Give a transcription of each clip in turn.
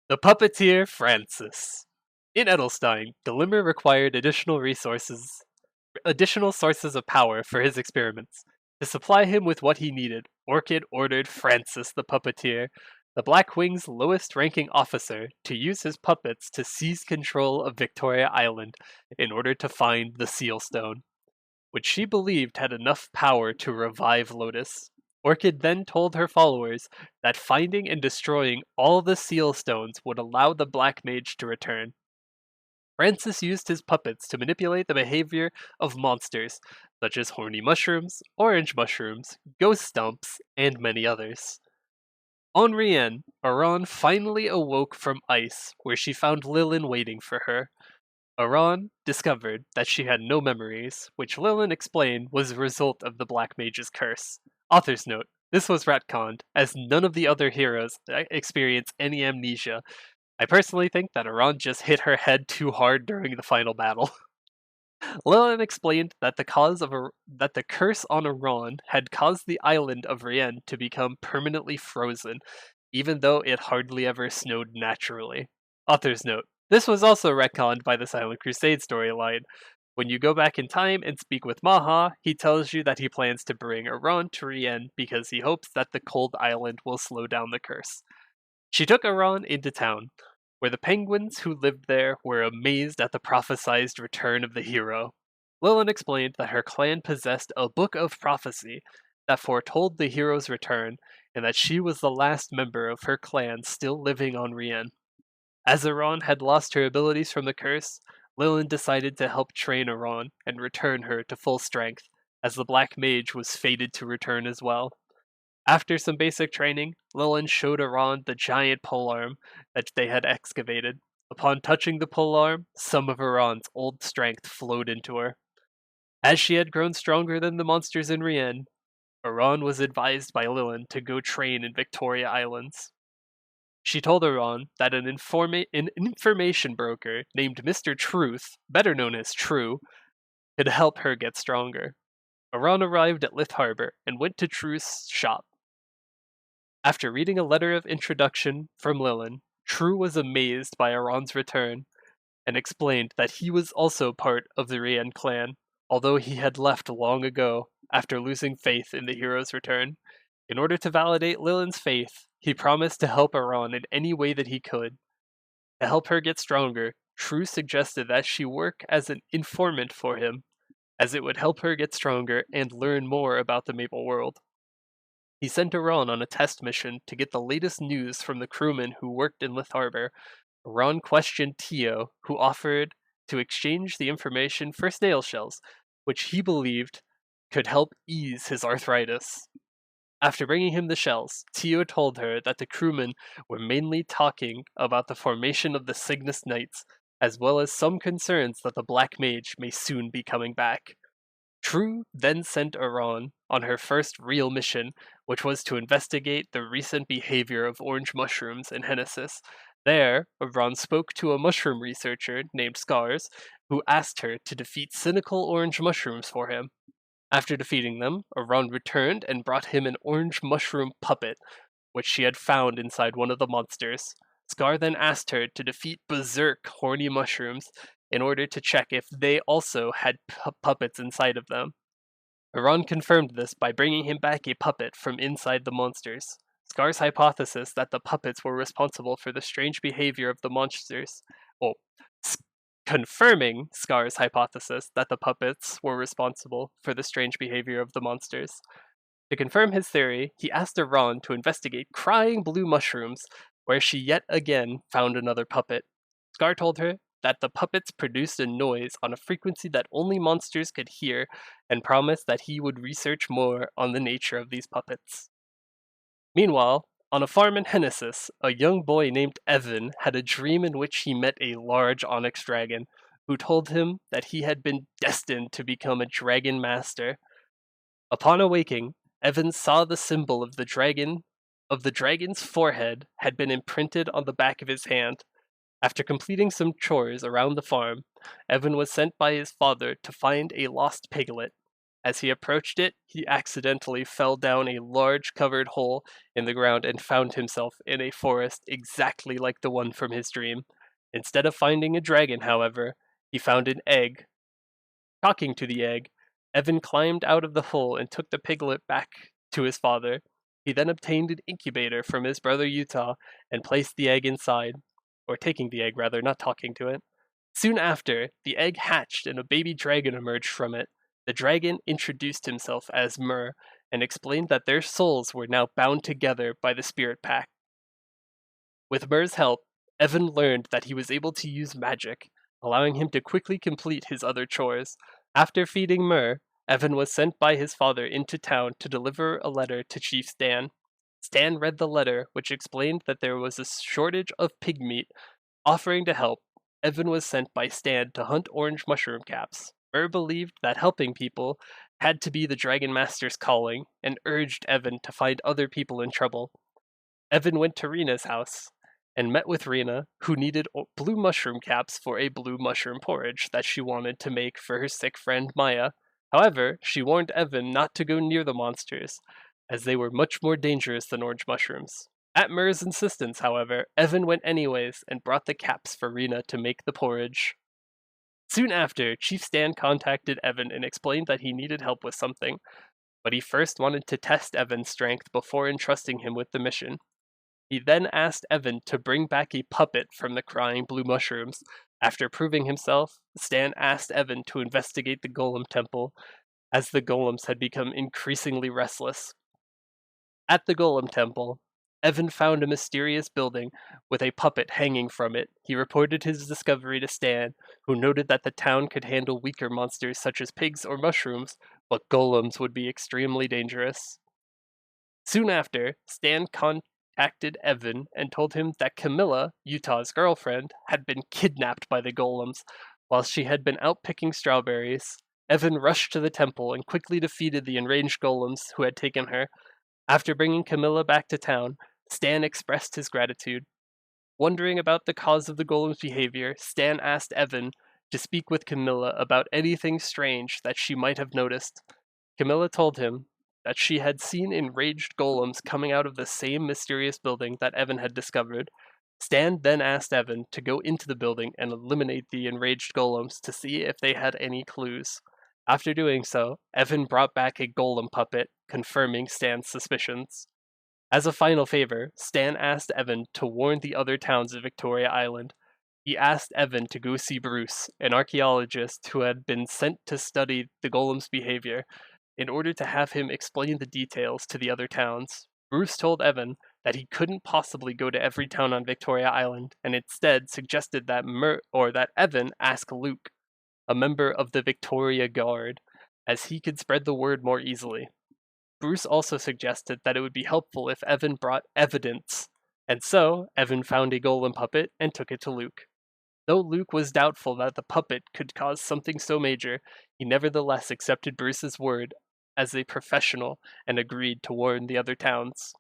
The Puppeteer Francis. In Edelstein, Glimmer required additional sources of power for his experiments. To supply him with what he needed, Orchid ordered Francis the Puppeteer, the Black Wing's lowest ranking officer, to use his puppets to seize control of Victoria Island in order to find the Seal Stone, which she believed had enough power to revive Lotus. Orchid then told her followers that finding and destroying all the Seal Stones would allow the Black Mage to return. Francis used his puppets to manipulate the behavior of monsters, such as horny mushrooms, orange mushrooms, ghost stumps, and many others. On Rien, Aran finally awoke from ice, where she found Lilin waiting for her. Aran discovered that she had no memories, which Lilin explained was a result of the Black Mage's curse. Author's note: this was retconned, as none of the other heroes experience any amnesia. I personally think that Aran just hit her head too hard during the final battle. Lilin explained that that the curse on Aran had caused the island of Rien to become permanently frozen, even though it hardly ever snowed naturally. Author's note: this was also retconned by the Silent Crusade storyline. When you go back in time and speak with Maha, he tells you that he plans to bring Aran to Rien because he hopes that the cold island will slow down the curse. She took Aran into town, where the penguins who lived there were amazed at the prophesied return of the hero. Lilin explained that her clan possessed a book of prophecy that foretold the hero's return, and that she was the last member of her clan still living on Rien. As Aran had lost her abilities from the curse, Lilin decided to help train Aran and return her to full strength, as the Black Mage was fated to return as well. After some basic training, Lilin showed Aran the giant polearm that they had excavated. Upon touching the polearm, some of Aran's old strength flowed into her. As she had grown stronger than the monsters in Rien, Aran was advised by Lilin to go train in Victoria Islands. She told Aran that an information broker named Mr. Truth, better known as True, could help her get stronger. Aran arrived at Lith Harbor and went to Truth's shop. After reading a letter of introduction from Lilin, True was amazed by Aran's return and explained that he was also part of the Rien clan, although he had left long ago after losing faith in the hero's return. In order to validate Lilin's faith, he promised to help Aran in any way that he could. To help her get stronger, True suggested that she work as an informant for him, as it would help her get stronger and learn more about the Maple world. He sent Aran on a test mission to get the latest news from the crewmen who worked in Lith Harbor. Aran questioned Tio, who offered to exchange the information for snail shells, which he believed could help ease his arthritis. After bringing him the shells, Tio told her that the crewmen were mainly talking about the formation of the Cygnus Knights, as well as some concerns that the Black Mage may soon be coming back. True then sent Aran on her first real mission, which was to investigate the recent behavior of orange mushrooms in Henesys. There, Aran spoke to a mushroom researcher named Scars, who asked her to defeat cynical orange mushrooms for him. After defeating them, Aran returned and brought him an orange mushroom puppet, which she had found inside one of the monsters. Scar then asked her to defeat berserk horny mushrooms in order to check if they also had puppets inside of them. Aran confirmed this by bringing him back a puppet from inside the monsters. Scar's hypothesis that the puppets were responsible for the strange behavior of the monsters, well, confirming Scar's hypothesis that the puppets were responsible for the strange behavior of the monsters. To confirm his theory, he asked Aran to investigate crying blue mushrooms, where she yet again found another puppet. Scar told her that the puppets produced a noise on a frequency that only monsters could hear, and promised that he would research more on the nature of these puppets. Meanwhile, on a farm in Henesys, a young boy named Evan had a dream in which he met a large onyx dragon, who told him that he had been destined to become a dragon master. Upon awaking, Evan saw the symbol of the dragon's forehead had been imprinted on the back of his hand. After completing some chores around the farm, Evan was sent by his father to find a lost piglet. As he approached it, he accidentally fell down a large covered hole in the ground and found himself in a forest exactly like the one from his dream. Instead of finding a dragon, however, he found an egg. Talking to the egg, Evan climbed out of the hole and took the piglet back to his father. He then obtained an incubator from his brother Utah and placed the egg inside, or taking the egg rather, not talking to it. Soon after, the egg hatched and a baby dragon emerged from it. The dragon introduced himself as Myrrh and explained that their souls were now bound together by the spirit pact. With Myrrh's help, Evan learned that he was able to use magic, allowing him to quickly complete his other chores. After feeding Myrrh, Evan was sent by his father into town to deliver a letter to Chief Stan. Stan read the letter, which explained that there was a shortage of pig meat. Offering to help, Evan was sent by Stan to hunt orange mushroom caps. Myrrh believed that helping people had to be the Dragon Master's calling, and urged Evan to find other people in trouble. Evan went to Rena's house and met with Rena, who needed blue mushroom caps for a blue mushroom porridge that she wanted to make for her sick friend Maya. However, she warned Evan not to go near the monsters, as they were much more dangerous than orange mushrooms. At Myrrh's insistence, however, Evan went anyways and brought the caps for Rena to make the porridge. Soon after, Chief Stan contacted Evan and explained that he needed help with something, but he first wanted to test Evan's strength before entrusting him with the mission. He then asked Evan to bring back a puppet from the crying blue mushrooms. After proving himself, Stan asked Evan to investigate the Golem Temple, as the golems had become increasingly restless. At the Golem Temple, Evan found a mysterious building with a puppet hanging from it. He reported his discovery to Stan, who noted that the town could handle weaker monsters such as pigs or mushrooms, but golems would be extremely dangerous. Soon after, Stan contacted Evan and told him that Camilla, Utah's girlfriend, had been kidnapped by the golems while she had been out picking strawberries. Evan rushed to the temple and quickly defeated the enraged golems who had taken her. After bringing Camilla back to town, Stan expressed his gratitude. Wondering about the cause of the golem's behavior, Stan asked Evan to speak with Camilla about anything strange that she might have noticed. Camilla told him that she had seen enraged golems coming out of the same mysterious building that Evan had discovered. Stan then asked Evan to go into the building and eliminate the enraged golems to see if they had any clues. After doing so, Evan brought back a golem puppet, confirming Stan's suspicions. As a final favor, Stan asked Evan to warn the other towns of Victoria Island. He asked Evan to go see Bruce, an archaeologist who had been sent to study the golem's behavior, in order to have him explain the details to the other towns. Bruce told Evan that he couldn't possibly go to every town on Victoria Island, and instead suggested that that Evan ask Luke, a member of the Victoria Guard, as he could spread the word more easily. Bruce also suggested that it would be helpful if Evan brought evidence, and so Evan found a golem puppet and took it to Luke. Though Luke was doubtful that the puppet could cause something so major, he nevertheless accepted Bruce's word as a professional and agreed to warn the other towns.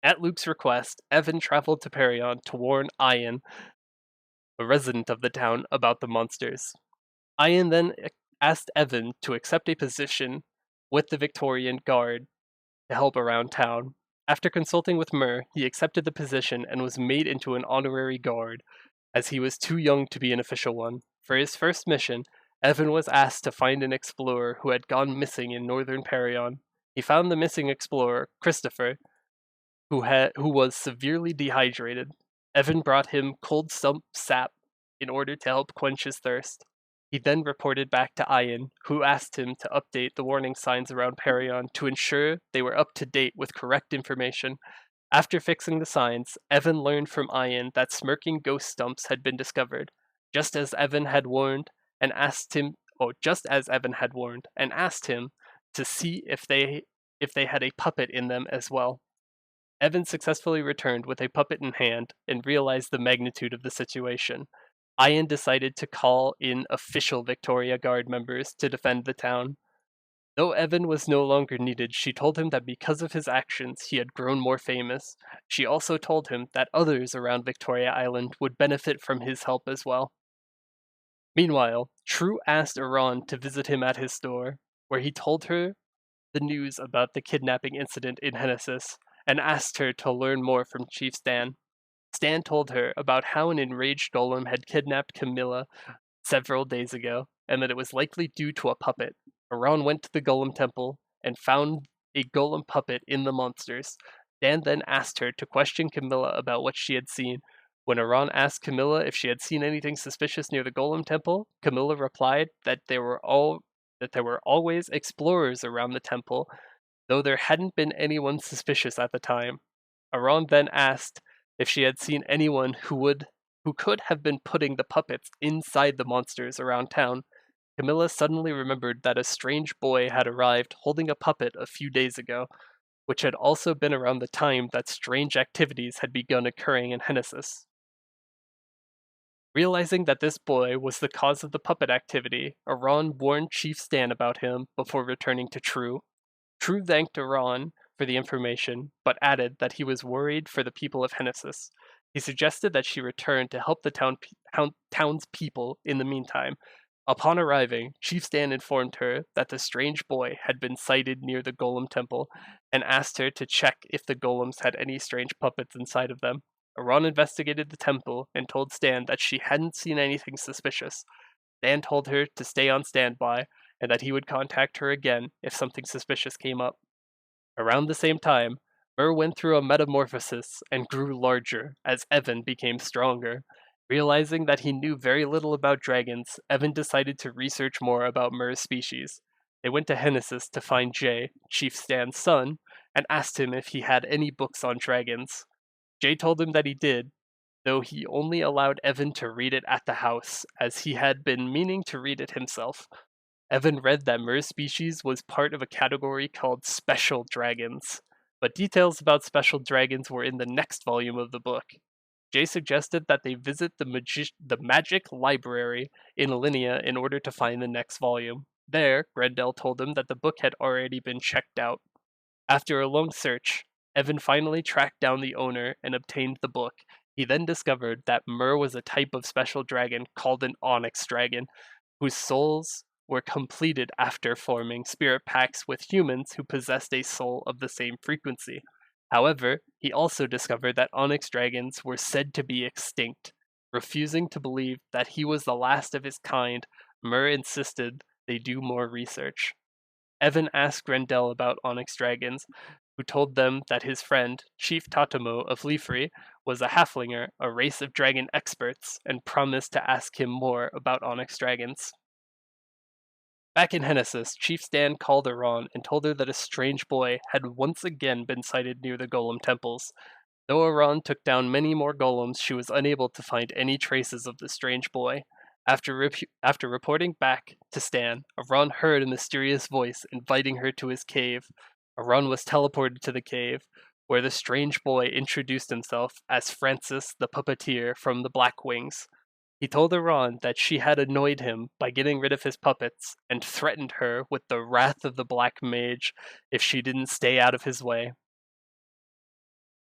At Luke's request, Evan traveled to Perion to warn Ian, a resident of the town, about the monsters. Ian then asked Evan to accept a position with the Victorian Guard to help around town. After consulting with Myrrh, he accepted the position and was made into an honorary guard, as he was too young to be an official one. For his first mission, Evan was asked to find an explorer who had gone missing in northern Perion. He found the missing explorer, Christopher, who was severely dehydrated. Evan brought him cold sap in order to help quench his thirst. He then reported back to Ian, who asked him to update the warning signs around Perion to ensure they were up to date with correct information. After fixing the signs, Evan learned from Ian that smirking ghost stumps had been discovered, just as Evan had warned, and asked him to see if they had a puppet in them as well. Evan successfully returned with a puppet in hand and realized the magnitude of the situation. Ian decided to call in official Victoria Guard members to defend the town. Though Evan was no longer needed, she told him that because of his actions he had grown more famous. She also told him that others around Victoria Island would benefit from his help as well. Meanwhile, True asked Aran to visit him at his store. where he told her the news about the kidnapping incident in Henesys and asked her to learn more from Chief Stan. Stan told her about how an enraged golem had kidnapped Camilla several days ago, and that it was likely due to a puppet. Aran went to the golem temple and found a golem puppet in the monsters. Dan then asked her to question Camilla about what she had seen. When Aran asked Camilla if she had seen anything suspicious near the golem temple, Camilla replied that there were always explorers around the temple, though there hadn't been anyone suspicious at the time. Aran then asked if she had seen anyone who could have been putting the puppets inside the monsters around town. Camilla suddenly remembered that a strange boy had arrived holding a puppet a few days ago, which had also been around the time that strange activities had begun occurring in Henesys. Realizing that this boy was the cause of the puppet activity, Aran warned Chief Stan about him before returning to True. True thanked Aran for the information, but added that he was worried for the people of Henesys. He suggested that she return to help the town's people in the meantime. Upon arriving, Chief Stan informed her that the strange boy had been sighted near the Golem Temple and asked her to check if the golems had any strange puppets inside of them. Aran investigated the temple and told Stan that she hadn't seen anything suspicious. Stan told her to stay on standby and that he would contact her again if something suspicious came up. Around the same time, Mur went through a metamorphosis and grew larger as Evan became stronger. Realizing that he knew very little about dragons, Evan decided to research more about Mur's species. They went to Henesys to find Jay, Chief Stan's son, and asked him if he had any books on dragons. Jay told him that he did, though he only allowed Evan to read it at the house, as he had been meaning to read it himself. Evan read that Mur's species was part of a category called Special Dragons, but details about Special Dragons were in the next volume of the book. Jay suggested that they visit the Magic Library in Linnea in order to find the next volume. There, Grendel told him that the book had already been checked out. After a long search, Evan finally tracked down the owner and obtained the book. He then discovered that Mur was a type of special dragon called an Onyx dragon, whose souls were completed after forming spirit pacts with humans who possessed a soul of the same frequency. However, he also discovered that Onyx dragons were said to be extinct. Refusing to believe that he was the last of his kind, Mur insisted they do more research. Evan asked Grendel about Onyx dragons, who told them that his friend, Chief Tatomo of Leafrey, was a halflinger, a race of dragon experts, and promised to ask him more about Onyx dragons. Back in Henesys, Chief Stan called Aran and told her that a strange boy had once again been sighted near the golem temples. Though Aran took down many more golems, she was unable to find any traces of the strange boy. After reporting back to Stan, Aran heard a mysterious voice inviting her to his cave. Aran was teleported to the cave, where the strange boy introduced himself as Francis the Puppeteer from the Black Wings. He told Aran that she had annoyed him by getting rid of his puppets and threatened her with the wrath of the Black Mage if she didn't stay out of his way.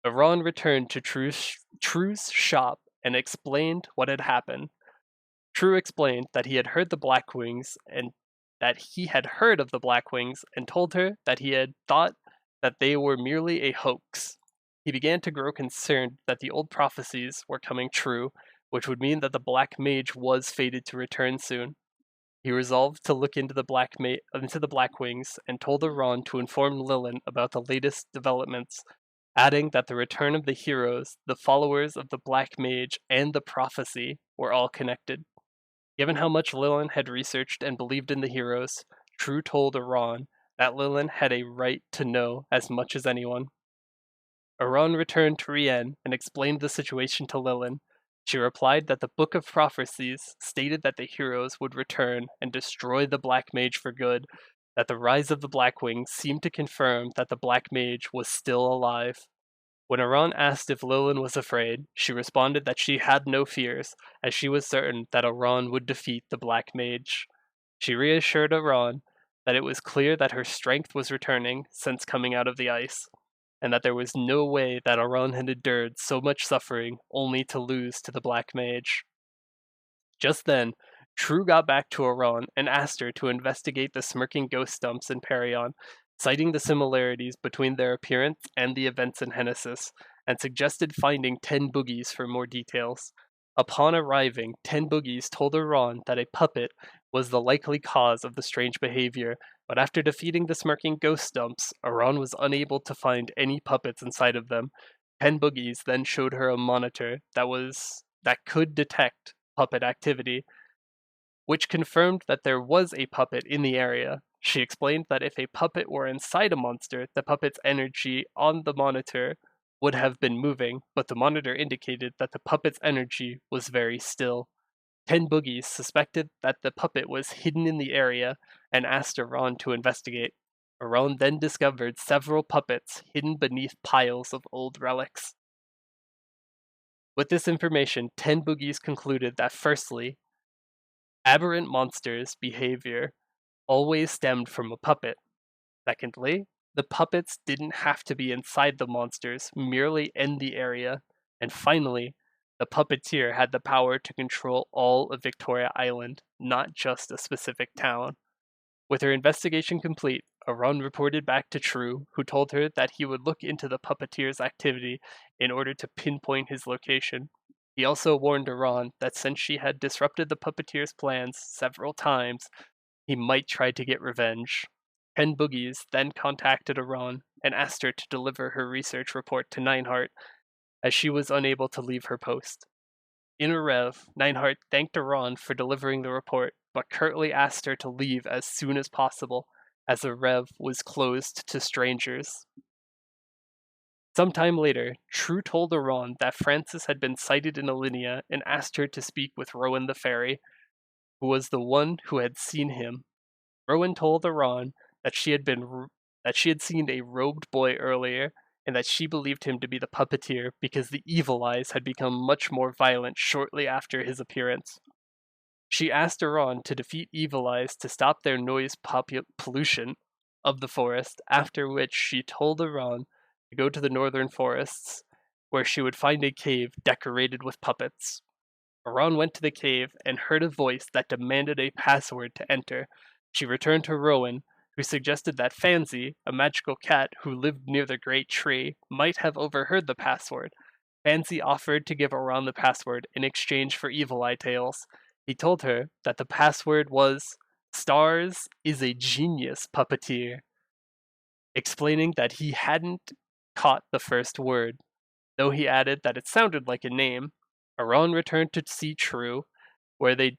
Aran returned to True's shop and explained what had happened. True explained that he had heard the Blackwings and that he had heard of the Blackwings and told her that he had thought that they were merely a hoax. He began to grow concerned that the old prophecies were coming true, which would mean that the Black Mage was fated to return soon. He resolved to look into the Blackwings and told Aran to inform Lilin about the latest developments, adding that the return of the heroes, the followers of the Black Mage, and the prophecy were all connected. Given how much Lilin had researched and believed in the heroes, True told Aran that Lilin had a right to know as much as anyone. Aran returned to Rien and explained the situation to Lilin. She replied that the Book of Prophecies stated that the heroes would return and destroy the Black Mage for good, that the rise of the Blackwings seemed to confirm that the Black Mage was still alive. When Aran asked if Lilin was afraid, she responded that she had no fears, as she was certain that Aran would defeat the Black Mage. She reassured Aran that it was clear that her strength was returning since coming out of the ice, and that there was no way that Aran had endured so much suffering only to lose to the Black Mage. Just then, True got back to Aran and asked her to investigate the smirking ghost stumps in Perion, citing the similarities between their appearance and the events in Henesys, and suggested finding 10 boogies for more details. Upon arriving, 10 boogies told Aran that a puppet was the likely cause of the strange behavior, but after defeating the smirking ghost stumps, Aran was unable to find any puppets inside of them. 10 boogies then showed her a monitor that could detect puppet activity, which confirmed that there was a puppet in the area. She explained that if a puppet were inside a monster, the puppet's energy on the monitor would have been moving, but the monitor indicated that the puppet's energy was very still. 10 boogies suspected that the puppet was hidden in the area and asked Aran to investigate. Aran then discovered several puppets hidden beneath piles of old relics. With this information, 10 boogies concluded that firstly, aberrant monsters' behavior always stemmed from a puppet. Secondly, the puppets didn't have to be inside the monsters, merely in the area. And finally, the puppeteer had the power to control all of Victoria Island, not just a specific town. With her investigation complete, Aran reported back to True, who told her that he would look into the puppeteer's activity in order to pinpoint his location. He also warned Aran that since she had disrupted the puppeteer's plans several times, he might try to get revenge. 10 Boogies then contacted Aran and asked her to deliver her research report to Nineheart, as she was unable to leave her post. In a rev, Nineheart thanked Aran for delivering the report, but curtly asked her to leave as soon as possible, as the rev was closed to strangers. Sometime later, True told Aran that Francis had been sighted in Alinea and asked her to speak with Rowan the Fairy, who was the one who had seen him. Rowan told Aran that she had seen a robed boy earlier, and that she believed him to be the puppeteer because the Evil Eyes had become much more violent shortly after his appearance. She asked Aran to defeat Evil Eyes to stop their noise pollution of the forest, after which she told Aran to go to the northern forests, where she would find a cave decorated with puppets. Aran went to the cave and heard a voice that demanded a password to enter. She returned to Rowan, who suggested that Fancy, a magical cat who lived near the great tree, might have overheard the password. Fancy offered to give Aran the password in exchange for Evil Eye Tales. He told her that the password was "Stars is a genius puppeteer," explaining that he hadn't caught the first word, though he added that it sounded like a name. Aran returned to see True, where they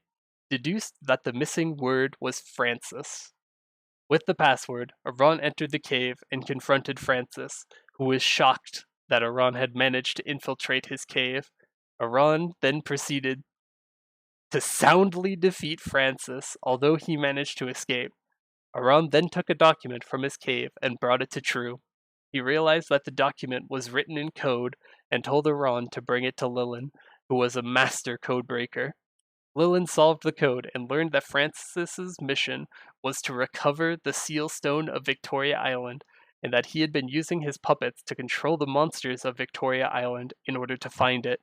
deduced that the missing word was Francis. With the password, Aran entered the cave and confronted Francis, who was shocked that Aran had managed to infiltrate his cave. Aran then proceeded to soundly defeat Francis, although he managed to escape. Aran then took a document from his cave and brought it to True. He realized that the document was written in code and told Aran to bring it to Lilin, who was a master codebreaker. Lilin solved the code and learned that Francis's mission was to recover the seal stone of Victoria Island, and that he had been using his puppets to control the monsters of Victoria Island in order to find it.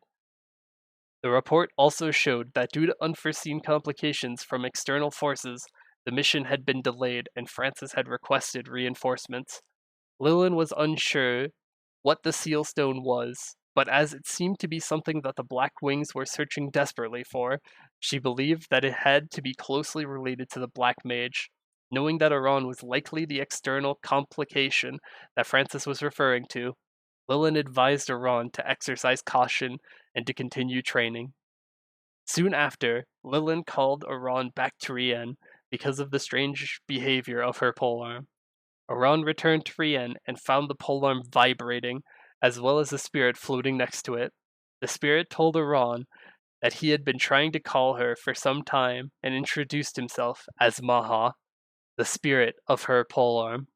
The report also showed that due to unforeseen complications from external forces, the mission had been delayed and Francis had requested reinforcements. Lilin was unsure what the seal stone was, but as it seemed to be something that the Black Wings were searching desperately for, she believed that it had to be closely related to the Black Mage. Knowing that Aran was likely the external complication that Francis was referring to, Lilin advised Aran to exercise caution and to continue training. Soon after, Lilin called Aran back to Rien because of the strange behavior of her polearm. Aran returned to Rien and found the polearm vibrating, as well as the spirit floating next to it. The spirit told Aran that he had been trying to call her for some time and introduced himself as Maha, the spirit of her polearm.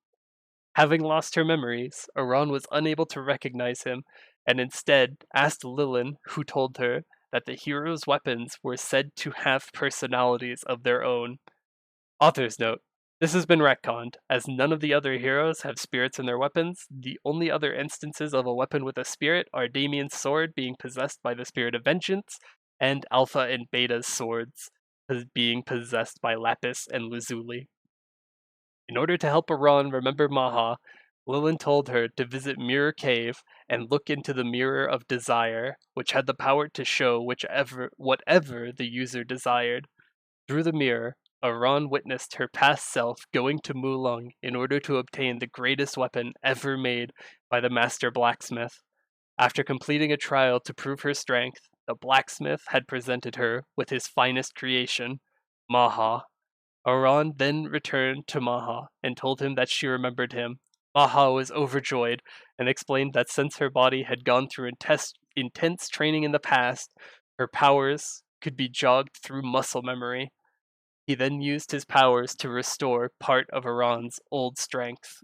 Having lost her memories, Aran was unable to recognize him and instead asked Lilin, who told her that the hero's weapons were said to have personalities of their own. Author's note: this has been retconned, as none of the other heroes have spirits in their weapons. The only other instances of a weapon with a spirit are Damien's sword being possessed by the spirit of vengeance, and Alpha and Beta's swords. being possessed by Lapis and Lazuli. In order to help Aran remember Maha, Lilin told her to visit Mirror Cave and look into the Mirror of Desire, which had the power to show whatever the user desired. Through the mirror, Aran witnessed her past self going to Mulung in order to obtain the greatest weapon ever made by the master blacksmith. After completing a trial to prove her strength, the blacksmith had presented her with his finest creation, Maha. Aran then returned to Maha and told him that she remembered him. Maha was overjoyed and explained that since her body had gone through intense training in the past, her powers could be jogged through muscle memory. He then used his powers to restore part of Aran's old strength.